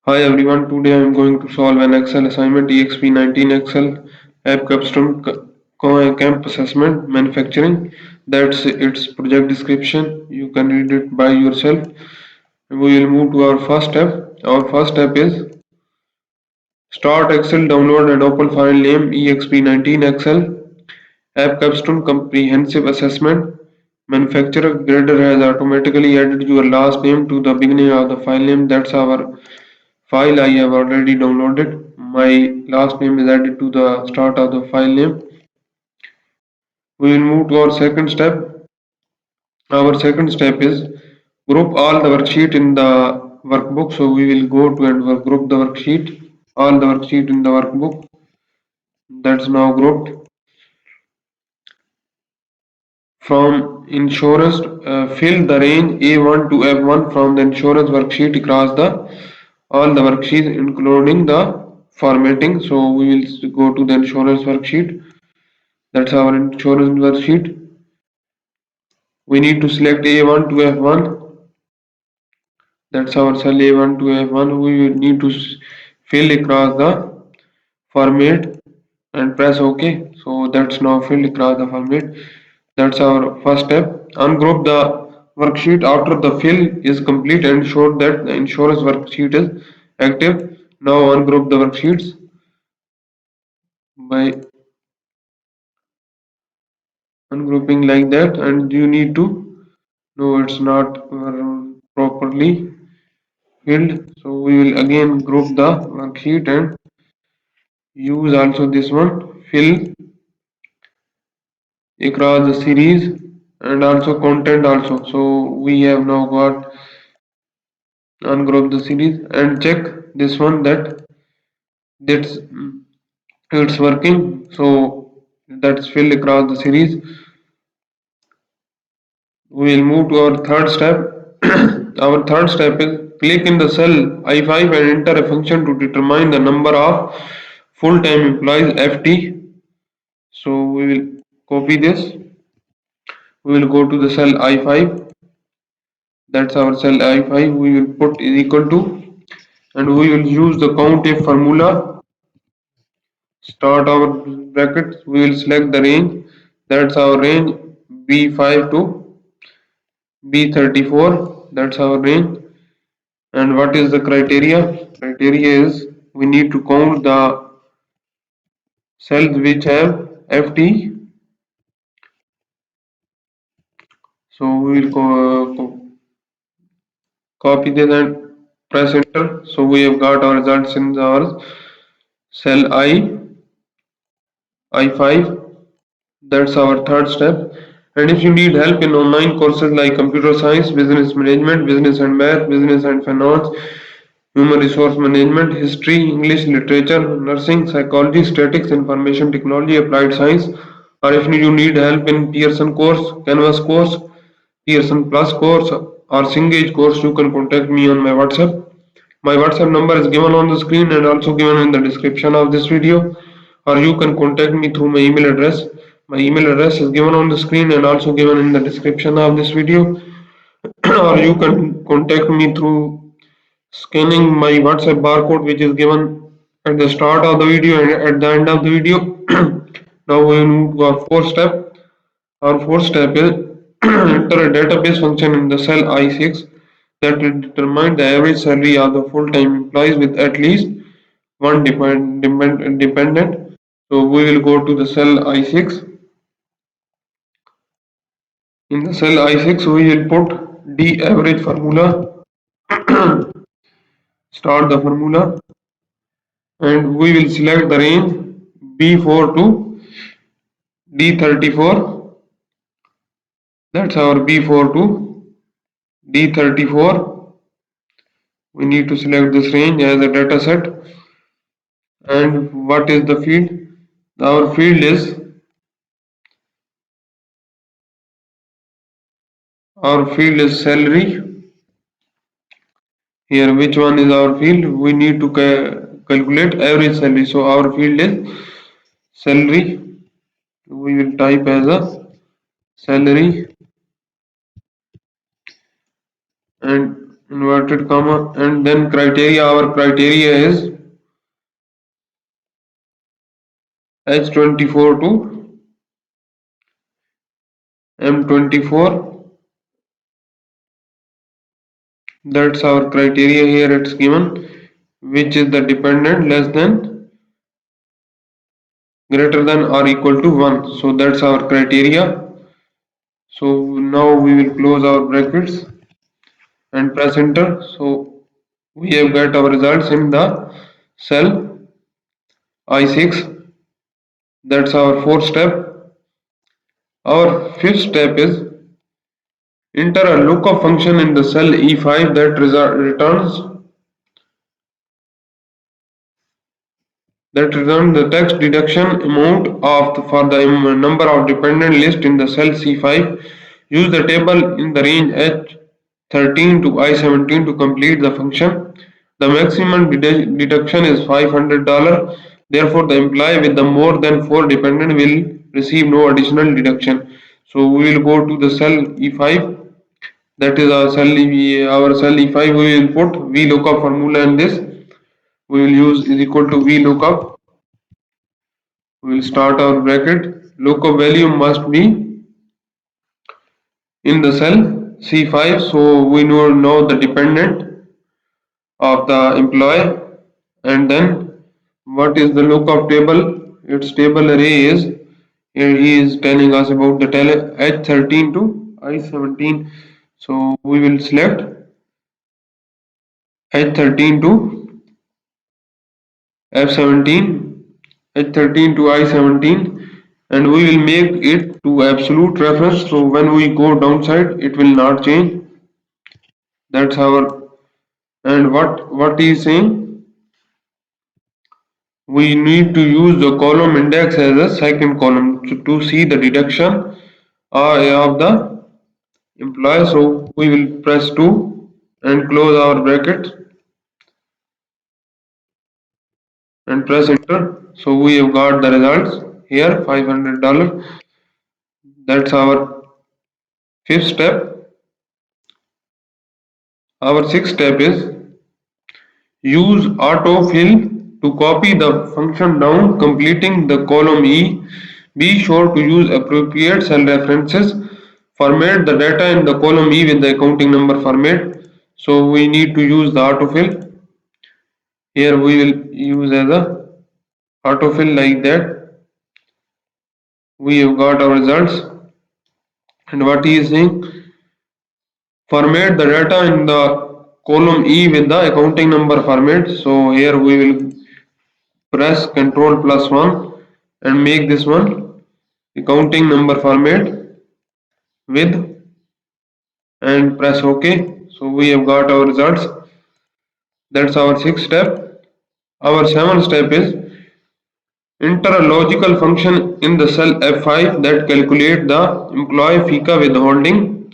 Hi everyone, today I am going to solve an Excel assignment Exp19 Excel App Custom Camp Assessment Manufacturing. That's its project description. You can read it by yourself. We will move to our first step. Our first step is start Excel, download and open file name Exp19 Excel App Capstone Comprehensive Assessment. Manufacturer grader has automatically added your last name to the beginning of the file name. That's our file I have already downloaded. My last name is added to the start of the file name. We will move to our second step. Our second step is group all the worksheet in the workbook. So we will go to and group the worksheet, all the worksheet in the workbook. That's now grouped. From insurance, fill the range A1 to F1 from the insurance worksheet across the all the worksheets including the formatting. So we will go to the insurance worksheet. That's our insurance worksheet. We need to select A1 to F1. That's our cell A1 to F1. We will need to fill across the format and press OK. So that's now filled across the format. That's our first step. Ungroup the worksheet after the fill is complete and show that the insurance worksheet is active. Now ungroup the worksheets by ungrouping like that, and you need to know it's not properly filled. So we will again group the worksheet and use also this one fill across the series and also content also. So we have now got ungroup the series and check this one that that's it's working. So that's filled across the series. We will move to our third step. Our third step is click in the cell I5 and enter a function to determine the number of full-time employees FT. So we will copy this. We will go to the cell I5. That's our cell I5. We will put is equal to, and we will use the count if formula. Start our brackets. We will select the range. That's our range B5 to B34. That's our range. And what is the criteria? Criteria is we need to count the cells which have FT. So we will copy this and press enter. So we have got our results in our cell I5. That's our third step. And if you need help in online courses like computer science, business management, business and math, business and finance, human resource management, history, English literature, nursing, psychology, statistics, information technology, applied science, or if you need help in Pearson course, Canvas course, Pearson Plus course, or Cengage course, you can contact me on my WhatsApp. My WhatsApp number is given on the screen and also given in the description of this video, or you can contact me through my email address. My email address is given on the screen and also given in the description of this video, or you can contact me through scanning my WhatsApp barcode, which is given at the start of the video and at the end of the video. Now we will move to our fourth step. Our fourth step is enter a database function in the cell I6 that will determine the average salary of the full-time employees with at least one dependent. So we will go to the cell I6. In the cell I6, we will put D average formula, start the formula, and we will select the range B4 to D34. That's our B4 to D34. We need to select this range as a data set. And what is the field? Our field is salary. Here, which one is our field? We need to calculate average salary. So our field is salary. We will type as a salary, and inverted comma, and then criteria. Our criteria is H24 to M24. That's our criteria here. It's given, which is the dependent less than, greater than or equal to 1. So that's our criteria. So now we will close our brackets and press enter. So we have got our results in the cell I6. That's our fourth step. Our fifth step is enter a lookup function in the cell E5 that returns the text deduction amount for the number of dependent list in the cell C5. Use the table in the range H13 to I17 to complete the function. The maximum deduction is $500. Therefore, the employee with the more than 4 dependent will receive no additional deduction. So we will go to the cell E5. That is our cell E5. We will put VLOOKUP formula in this. We will use is equal to VLOOKUP. We will start our bracket. Lookup value must be in the cell C5. So we know the dependent of the employee, and then what is the lookup table? Its table array is, here he is telling us about the H13 to I17. So we will select H13 to F17, H13 to I17, and we will make it to absolute reference. So when we go downside, it will not change. That's our, and what he is saying, we need to use the column index as a second column to see the deduction of the employee. So we will press 2 and close our bracket and press enter. So we have got the results here, $500. That's our fifth step. Our sixth step is use autofill to copy the function down, completing the column E. Be sure to use appropriate cell references. Format the data in the column E with the accounting number format. So we need to use the autofill. Here we will use as a autofill like that. We have got our results, and what he is saying, format the data in the column E with the accounting number format. So here we will press Ctrl plus 1 and make this one accounting number format with, and press OK. So we have got our results. That's our sixth step. Our seventh step is enter a logical function in the cell F5 that calculate the employee FICA withholding.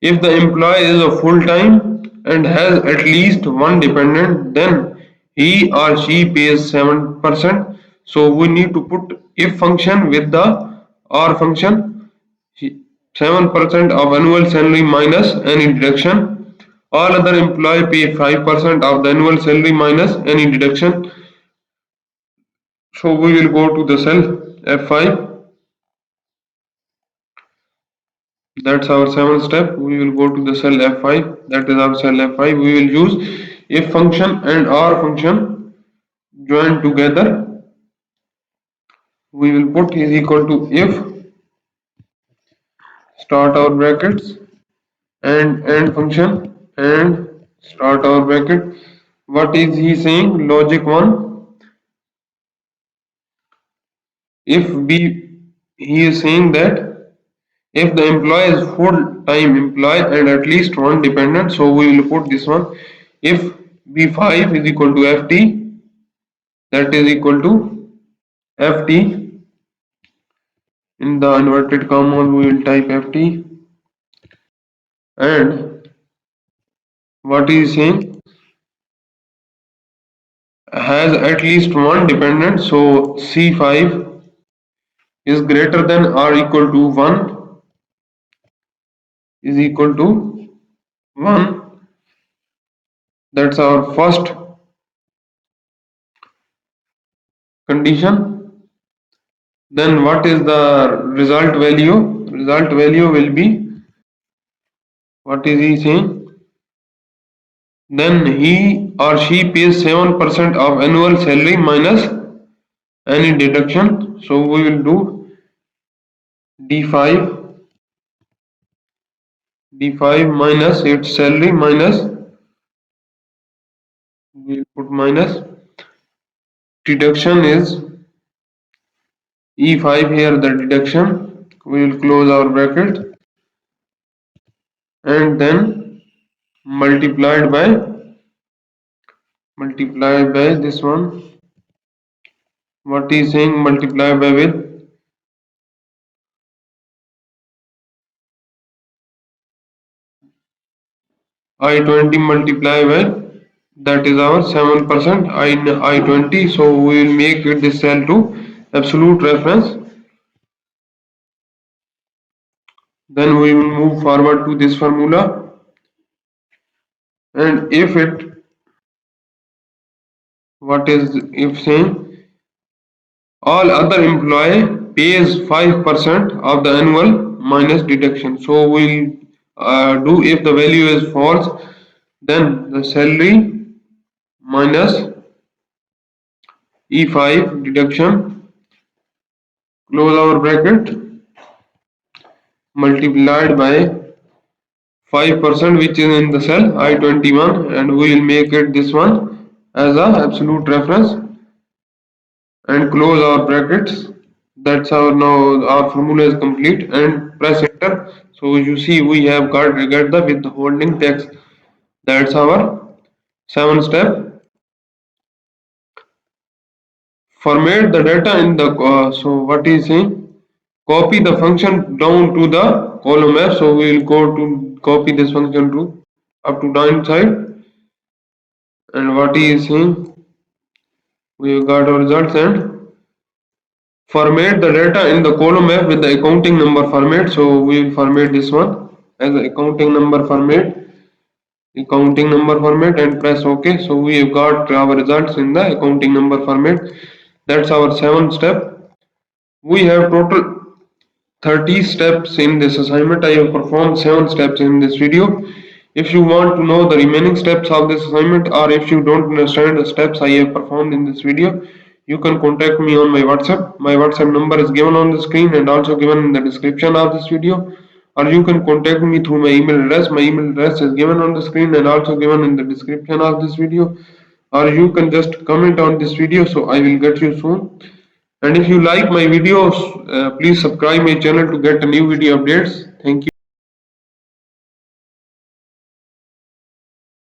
If the employee is a full-time and has at least one dependent, then he or she pays 7%. So we need to put if function with the or function, 7% of annual salary minus any deduction. All other employee pay 5% of the annual salary minus any deduction. So we will go to the cell F5. That's our seventh step. We will go to the cell F5. That is our cell F5. We will use if function and or function joined together. We will put is equal to if, start our brackets, and end function, and start our bracket. What is he saying? Logic 1. If B, he is saying that if the employee is full-time employee and at least one dependent, so we will put this one. If B5 is equal to FT, that is equal to FT, in the inverted commas we will type FT, and what is saying, has at least one dependent, so C5 is greater than or equal to 1, is equal to 1, That's our first condition. Then what is the result value? Result value will be, what is he saying? Then he or she pays 7% of annual salary minus any deduction. So we will do D5, D5 minus its salary minus, we will put minus, deduction is E5 here, the deduction. We will close our bracket and then multiplied by, this one. What is saying, multiply by with I20 multiply by, that is our 7% I20. So we will make it this cell to absolute reference. Then we will move forward to this formula, and if it, what is if saying, all other employee pays 5% of the annual minus deduction. So we'll do, if the value is false, then the salary minus E5 deduction, close our bracket, multiplied by 5%, which is in the cell I21, and we will make it this one as a absolute reference and close our brackets. That's our, now our formula is complete, and press enter. So you see we have got get the withholding tax. That's our 7 step. Format the data in the, so what is saying, copy the function down to the column F. So we will go to copy this function to up to down side, and what he is saying, we have got our results, and format the data in the column F with the accounting number format. So we will format this one as accounting number format, and press OK. So we have got our results in the accounting number format. That's our 7 step. We have total 30 steps in this assignment. I have performed 7 steps in this video. If you want to know the remaining steps of this assignment, or if you don't understand the steps I have performed in this video, you can contact me on my WhatsApp. My WhatsApp number is given on the screen and also given in the description of this video. Or you can contact me through my email address. My email address is given on the screen and also given in the description of this video. Or you can just comment on this video, so I will get you soon. And if you like my videos, please subscribe my channel to get new video updates. Thank you.